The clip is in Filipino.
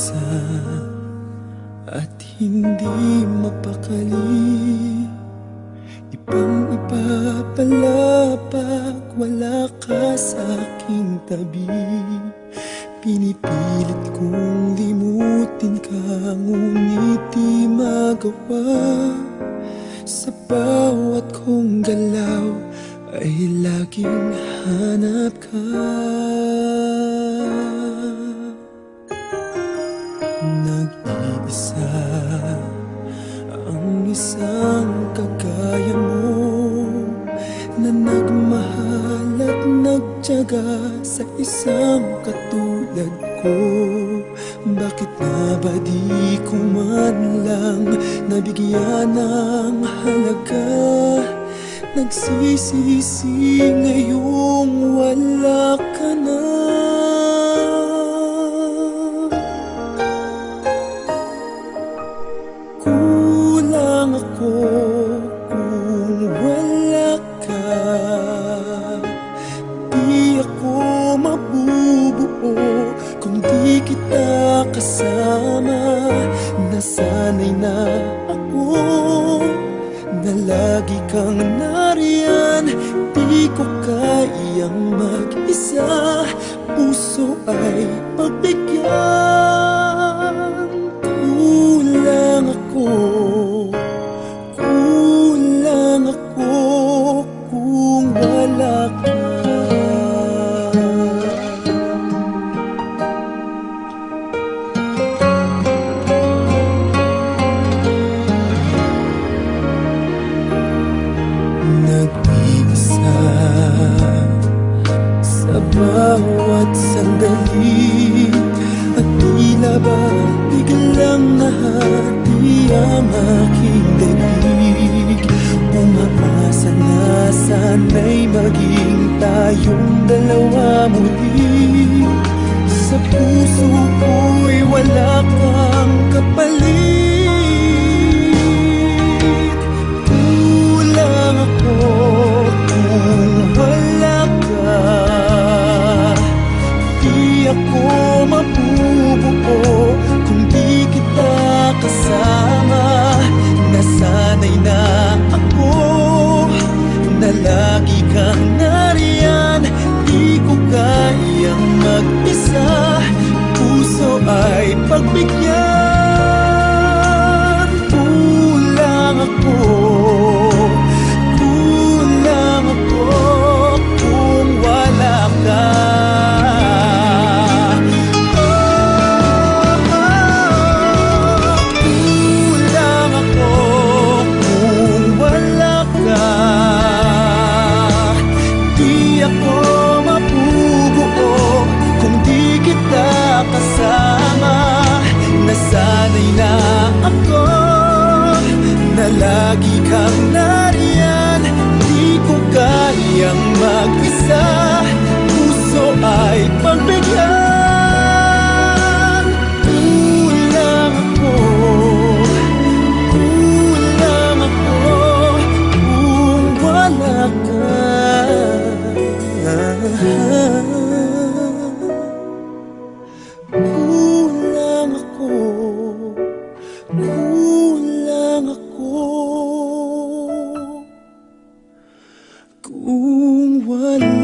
nag-iisa at hindi mapakali. Ibang-iba pala pag wala ka sa aking tabi. Pinipilit kong limutin ka, ngunit di magawa. Sa bawat kong galaw ay laging hanap ka. Nag-iisa ang isang kagaya mo, na nagmahal at nagtiyaga sa isang katulad ko. Bakit nga ba di ko man lang nabigyan ng halaga? Nagsisisi ngayong wala ka na. Kulang ako kung wala ka. Di ako mabubuo kung di kita kasama. Nasanay na ako na lagi kang nariyan. Di ko kayang mag-isa, puso ay pagbigyan. Kulang ako kung wala ka. Nag-iisa sa bawat sandali, at tila ba biglang nahati ang aking daig. Umaasa na sana'y maging tayong dalawa muli. Sa puso ko'y wala kang kapalit. Kulang ako kung wala ka. Di ako mabubuo kung di kita kasama. Nasanay na ako na lagi kang nariyan. Di ko kayang mag-isa, puso ay pagbigyan. Kulang ako kung wala ka. Nasanay na ako na lagi kang nariyan. Di ko kayang mag-isa, puso ay pagbigyan. Kulang ako kung wala ka. Kung wala